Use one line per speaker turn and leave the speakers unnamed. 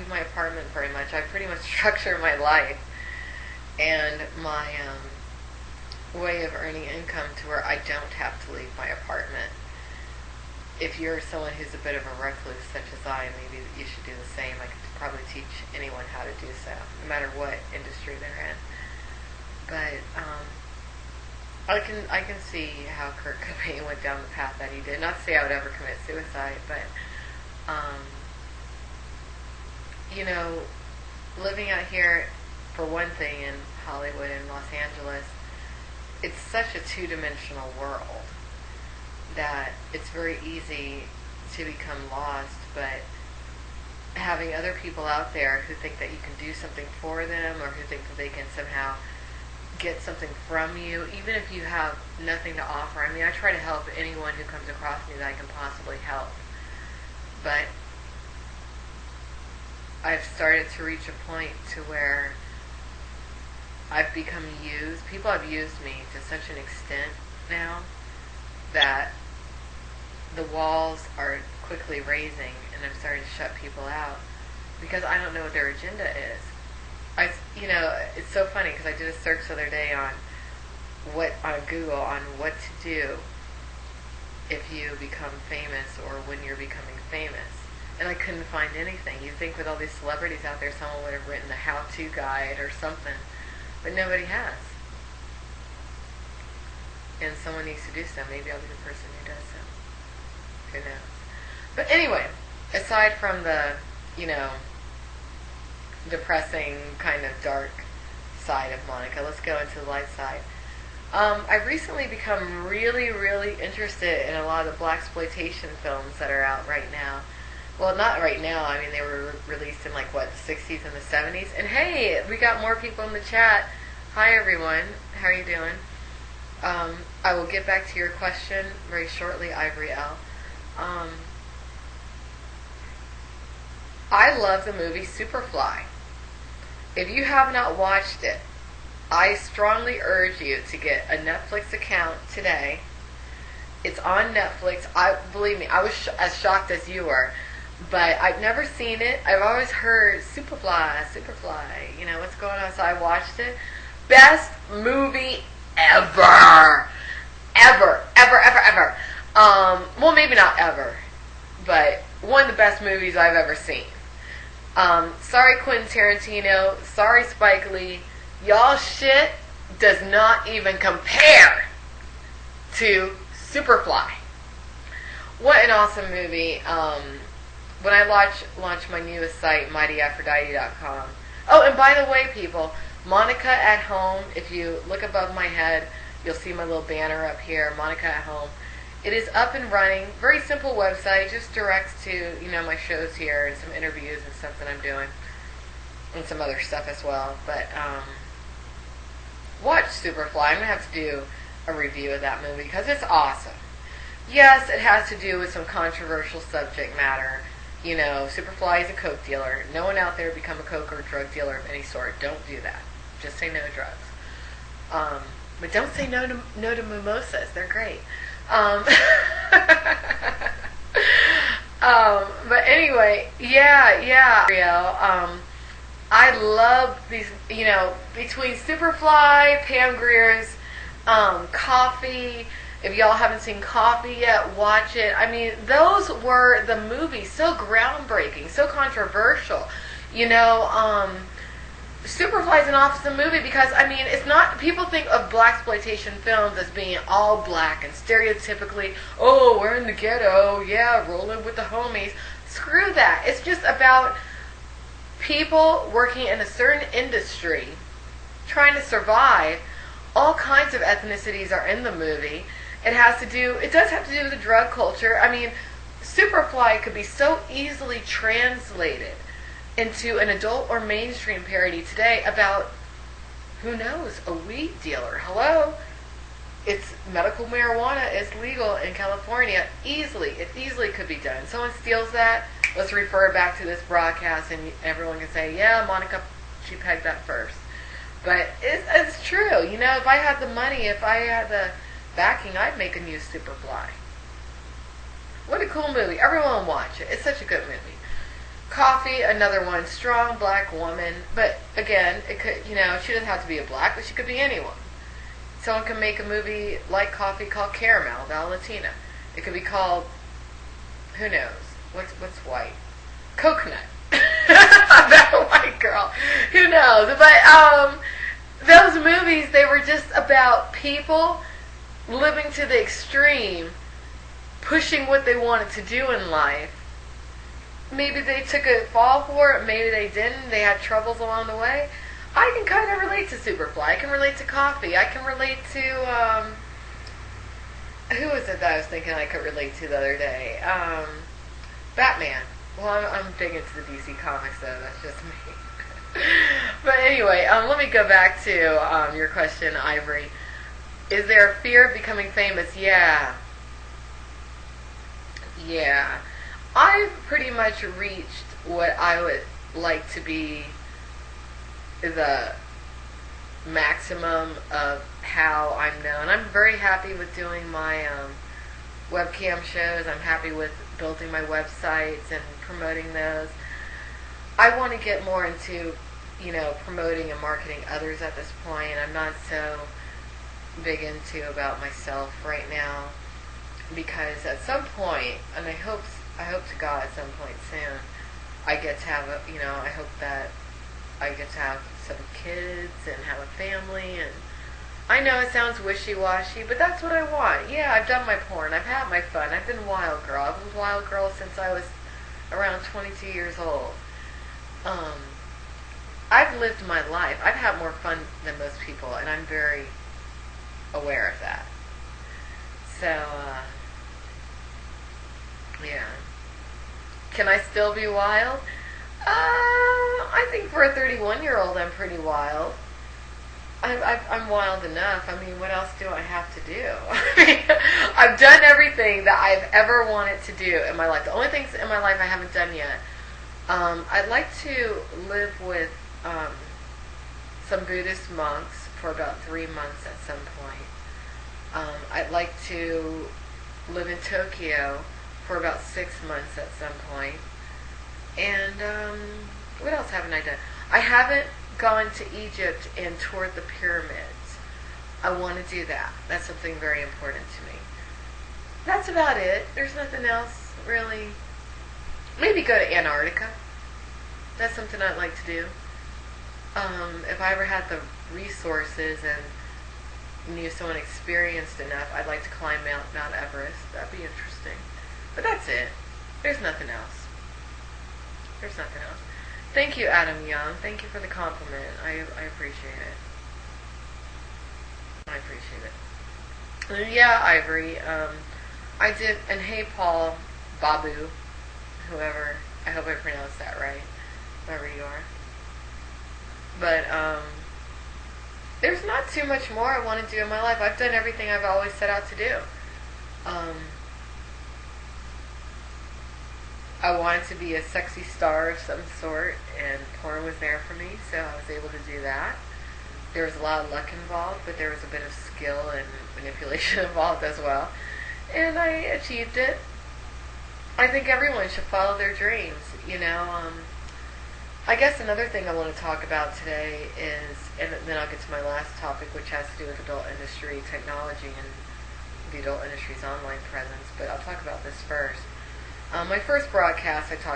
leave my apartment very much. I pretty much structure my life and my way of earning income to where I don't have to leave my apartment. If you're someone who's a bit of a recluse such as I, maybe you should do the same. I could probably teach anyone how to do so, no matter what industry they're in. But I can see how Kurt Cobain went down the path that he did. Not to say I would ever commit suicide, but living out here, for one thing, in Hollywood and Los Angeles, it's such a two-dimensional world that it's very easy to become lost. But having other people out there who think that you can do something for them, or who think that they can somehow get something from you, even if you have nothing to offer. I mean, I try to help anyone who comes across me that I can possibly help. But I've started to reach a point to where I've become used. People have used me to such an extent now that the walls are quickly raising, and I'm starting to shut people out because I don't know what their agenda is. It's so funny because I did a search the other day on Google on what to do if you become famous or when you're becoming famous, and I couldn't find anything. You'd think with all these celebrities out there, someone would have written a how-to guide or something, but nobody has. And someone needs to do so. Maybe I'll be the person who does so. Who knows? But anyway, aside from the, depressing, kind of dark side of Monica, let's go into the light side. I've recently become really, really interested in a lot of the blaxploitation films that are out right now. Well, not right now. I mean, they were released in the 60s and the 70s. And hey, we got more people in the chat. Hi, everyone. How are you doing? I will get back to your question very shortly, Ivory L. I love the movie Superfly. If you have not watched it, I strongly urge you to get a Netflix account today. It's on Netflix. Believe me, I was as shocked as you were, but I've never seen it. I've always heard Superfly, what's going on? So I watched it. Best movie ever. Ever. Well, maybe not ever, but one of the best movies I've ever seen. Sorry, Quentin Tarantino. Sorry, Spike Lee. Y'all shit does not even compare to Superfly. What an awesome movie. When I launch my newest site, MightyAphrodite.com. Oh, and by the way, people, Monica at Home, if you look above my head, you'll see my little banner up here, Monica at Home. It is up and running. Very simple website. Just directs to, my shows here and some interviews and stuff that I'm doing. And some other stuff as well. But, watch Superfly. I'm going to have to do a review of that movie because it's awesome. Yes, it has to do with some controversial subject matter. Superfly is a coke dealer. No one out there become a coke or drug dealer of any sort. Don't do that. Just say no to drugs. But don't say no to mimosas. They're great. But anyway, yeah. I love these, between Superfly, Pam Grier's Coffee. If y'all haven't seen Coffee yet, watch it. I mean, those were the movies, so groundbreaking, so controversial. Superfly is an awesome movie because, it's not, people think of blaxploitation films as being all black and stereotypically, oh, we're in the ghetto, yeah, rolling with the homies. Screw that. It's just about people working in a certain industry, trying to survive. All kinds of ethnicities are in the movie. It does have to do with the drug culture. Superfly could be so easily translated into an adult or mainstream parody today about, who knows, a weed dealer. Hello? It's medical marijuana is legal in California. It easily could be done. Someone steals that, let's refer back to this broadcast and everyone can say, yeah, Monica, she pegged that first. But it's true. If I had the money, if I had the backing, I'd make a new Superfly. What a cool movie. Everyone watch it. It's such a good movie. Coffee, another one, strong black woman. But again, it could, she doesn't have to be a black, but she could be anyone. Someone can make a movie like Coffee called Caramel, Val Latina. It could be called, who knows? What's white? Coconut. That white girl. Who knows? But those movies, they were just about people living to the extreme, pushing what they wanted to do in life. Maybe they took a fall for it, maybe they didn't. They had troubles along the way. I can kind of relate to Superfly. I can relate to Coffee. I can relate to, who was it that I was thinking I could relate to the other day? Batman. Well, I'm big into the DC comics, though. That's just me. But anyway, let me go back to your question, Ivory. Is there a fear of becoming famous? Yeah. I've pretty much reached what I would like to be the maximum of how I'm known. I'm very happy with doing my webcam shows. I'm happy with building my websites and promoting those. I want to get more into, promoting and marketing others at this point. I'm not so big into about myself right now, because at some point, and I hope to God at some point soon, I get to have I hope that I get to have some kids and have a family. And I know it sounds wishy-washy, but that's what I want. Yeah, I've done my porn. I've had my fun. I've been wild girl. I've been wild girl since I was around 22 years old. I've lived my life. I've had more fun than most people, and I'm very aware of that. So, yeah. Can I still be wild? I think for a 31-year-old, I'm pretty wild. I'm wild enough. I mean, what else do I have to do? I mean, I've done everything that I've ever wanted to do in my life. The only things in my life I haven't done yet. I'd like to live with some Buddhist monks for about 3 months at some point. I'd like to live in Tokyo for about 6 months at some point. And what else haven't I done? I haven't gone to Egypt and toured the pyramids. I want to do that. That's something very important to me. That's about it. There's nothing else, really. Maybe go to Antarctica. That's something I'd like to do. If I ever had the resources and knew someone experienced enough, I'd like to climb Mount Everest. That'd be interesting. But that's it. There's nothing else. Thank you, Adam Young. Thank you for the compliment. I appreciate it. Yeah, Ivory. I did, and hey, Paul, Babu, whoever. I hope I pronounced that right, whoever you are. But there's not too much more I want to do in my life. I've done everything I've always set out to do. I wanted to be a sexy star of some sort, and porn was there for me, so I was able to do that. There was a lot of luck involved, but there was a bit of skill and manipulation involved as well. And I achieved it. I think everyone should follow their dreams, I guess another thing I want to talk about today is, and then I'll get to my last topic, which has to do with adult industry technology and the adult industry's online presence, but I'll talk about this first. My first broadcast, I talked